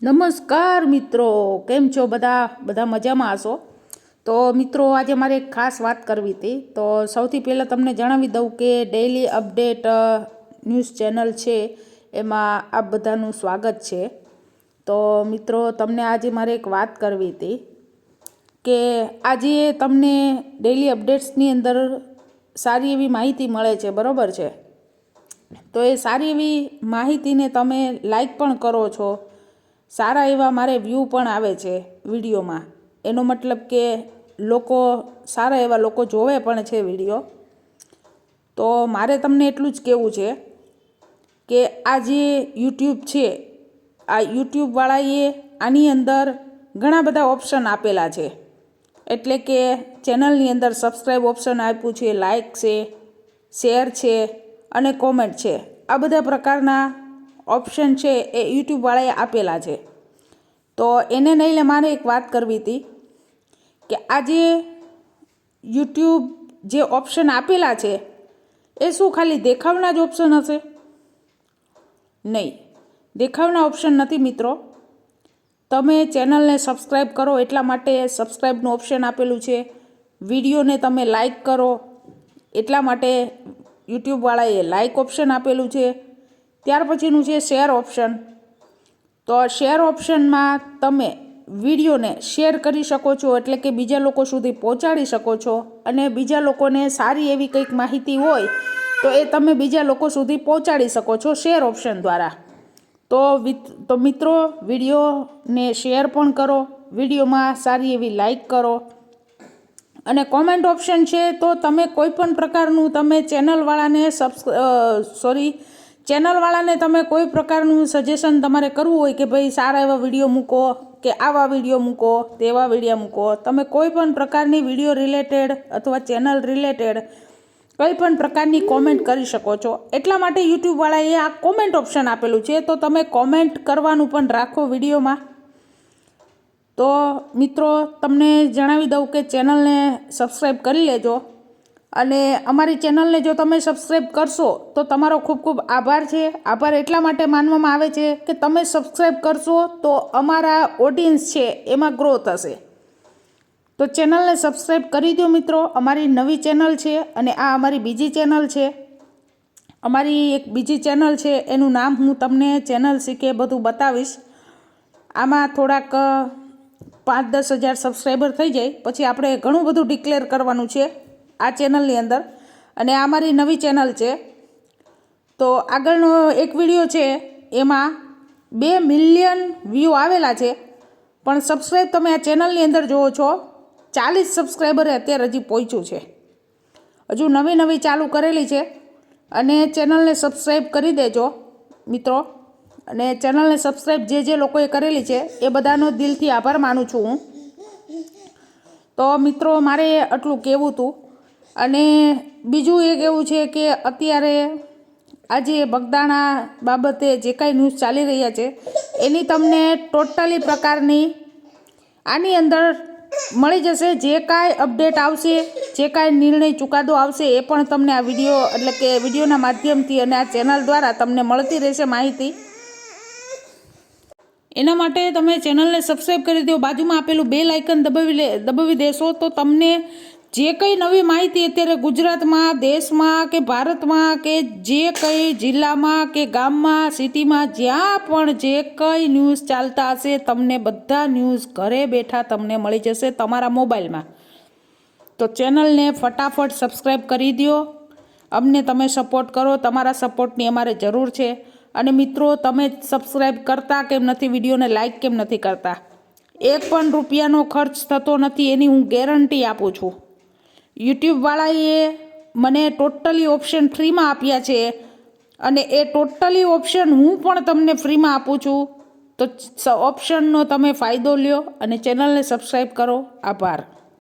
નમસ્કાર મિત્રો, કેમ છો? બધા મજામાં હશો? તો મિત્રો, આજે મારે એક ખાસ વાત કરવી હતી. તો સૌથી પહેલાં તમને જણાવી દઉં કે ડેઇલી અપડેટ ન્યૂઝ ચેનલ છે, એમાં આપ બધાનું સ્વાગત છે. તો મિત્રો, તમને આજે મારે એક વાત કરવી હતી કે આજે તમને ડેઇલી અપડેટ્સની અંદર સારી એવી માહિતી મળે છે, બરાબર છે? તો એ સારી એવી માહિતીને તમે લાઈક પણ કરો છો, સારા એવા મારે વ્યૂ પણ આવે છે વિડીયોમાં. એનો મતલબ કે સારા એવા લોકો જોવે પણ છે વિડીયો. તો મારે તમને એટલું જ કહેવું છે કે આ જે યુટ્યુબ છે, આ યુટ્યુબવાળાએ આની અંદર ઘણા બધા ઓપ્શન આપેલા છે. એટલે કે ચેનલની અંદર સબસ્ક્રાઈબ ઓપ્શન આપ્યું છે, લાઇક છે, શેર છે અને કોમેન્ટ છે. આ બધા પ્રકારના ઓપ્શન છે એ યુટ્યુબવાળાએ આપેલા છે. તો એને લઈને મારે એક વાત કરવી હતી કે આજે યુટ્યુબ જે ઓપ્શન આપેલા છે એ શું ખાલી દેખાવના જ ઓપ્શન હશે? નહીં, દેખાવના ઓપ્શન નથી મિત્રો. તમે ચેનલને સબસ્ક્રાઈબ કરો એટલા માટે સબસ્ક્રાઈબનું ઓપ્શન આપેલું છે. વિડીયોને તમે લાઈક કરો એટલા માટે યુટ્યુબવાળાએ લાઈક ઓપ્શન આપેલું છે. ત્યાર પછીનું છે શેર ઓપ્શન. તો શેર ઓપ્શનમાં તમે વિડીયોને શેર કરી શકો છો, એટલે કે બીજા લોકો સુધી પહોંચાડી શકો છો. અને બીજા લોકોને સારી એવી કંઈક માહિતી હોય તો એ તમે બીજા લોકો સુધી પહોંચાડી શકો છો શેર ઓપ્શન દ્વારા. તો મિત્રો, વિડીયોને શેર પણ કરો, વિડીયોમાં સારી એવી લાઈક કરો. અને કોમેન્ટ ઓપ્શન છે, તો તમે કોઈ પણ પ્રકારનું તમે ચેનલવાળાને તમે કોઈ પ્રકારનું સજેશન તમારે કરવું હોય કે ભાઈ સારા એવા વિડીયો મૂકો, કે આવા વિડીયો મૂકો, તેવા વિડીયો મૂકો, તમે કોઈ પણ પ્રકારની વિડીયો રિલેટેડ અથવા ચેનલ રિલેટેડ કોઈ પણ પ્રકારની કોમેન્ટ કરી શકો છો. એટલા માટે યુટ્યુબવાળાએ આ કોમેન્ટ ઓપ્શન આપેલું છે. તો તમે કોમેન્ટ કરવાનું પણ રાખો વિડીયોમાં. તો મિત્રો, તમને જણાવી દઉં કે ચેનલને સબસ્ક્રાઈબ કરી લેજો. અને અમારી ચેનલને જો તમે સબસ્ક્રાઈબ કરશો તો તમારો ખૂબ ખૂબ આભાર છે. આભાર એટલા માટે માનવામાં આવે છે કે તમે સબસ્ક્રાઈબ કરશો તો અમારા ઓડિયન્સ છે એમાં ગ્રોથ હશે. તો ચેનલને સબસ્ક્રાઈબ કરી દો મિત્રો. અમારી નવી ચેનલ છે અને આ અમારી બીજી ચેનલ છે. અમારી એક બીજી ચેનલ છે, એનું નામ હું તમને ચેનલ શીખે બધું બતાવીશ. આમાં થોડાક 5-10 હજાર સબસ્ક્રાઈબર થઈ જાય પછી આપણે ઘણું બધું ડિક્લેર કરવાનું છે આ ચેનલની અંદર. અને આ અમારી નવી ચેનલ છે. તો આગળનો એક વિડીયો છે એમાં 2 મિલિયન વ્યૂ આવેલા છે, પણ સબસ્ક્રાઈબ તમે આ ચેનલની અંદર જુઓ છો 40 સબસ્ક્રાઈબરે અત્યારે હજી પહોંચ્યું છે. હજુ નવી ચાલુ કરેલી છે. અને ચેનલને સબસ્ક્રાઈબ કરી દેજો મિત્રો. અને ચેનલને સબસ્ક્રાઈબ જે લોકોએ કરેલી છે એ બધાનો દિલથી આભાર માનું છું હું. તો મિત્રો, મારે આટલું કહેવું હતું. અને બીજું એક એવું છે કે અત્યારે આજે બગદાણા બાબતે જે કાંઈ ન્યૂઝ ચાલી રહ્યા છે એની તમને ટોટલી પ્રકારની આની અંદર મળી જશે. જે કાંઈ અપડેટ આવશે, જે કાંઈ નિર્ણય ચુકાદો આવશે એ પણ તમને આ વિડીયો એટલે કે વિડીયોના માધ્યમથી અને આ ચેનલ દ્વારા તમને મળતી રહેશે માહિતી. એના માટે તમે ચેનલને સબસ્ક્રાઈબ કરી દો. બાજુમાં આપેલું બેલ આઇકન દબાવી દેશો તો તમને જે કંઈ નવી માહિતી અત્યારે ગુજરાતમાં, દેશમાં કે ભારતમાં કે જે કંઈ જિલ્લામાં કે ગામમાં, સિટીમાં, જ્યાં પણ જે કંઈ ન્યૂઝ ચાલતા હશે તમને બધા ન્યૂઝ ઘરે બેઠા તમને મળી જશે તમારા મોબાઈલમાં. તો ચેનલને ફટાફટ સબસ્ક્રાઈબ કરી દો. અમને તમે સપોર્ટ કરો. તમારા સપોર્ટની અમારે જરૂર છે. અને મિત્રો, તમે સબસ્ક્રાઈબ કરતા કેમ નથી, વિડીયોને લાઈક કેમ નથી કરતા? 1 પણ રૂપિયાનો ખર્ચ થતો નથી, એની હું ગેરંટી આપું છું. યુટ્યુબવાળાએ મને ટોટલી ઓપ્શન ફ્રીમાં આપ્યા છે અને એ ટોટલી ઓપ્શન હું પણ તમને ફ્રીમાં આપું છું. તો ઓપ્શનનો તમે ફાયદો લ્યો અને ચેનલને સબસ્ક્રાઈબ કરો. આભાર.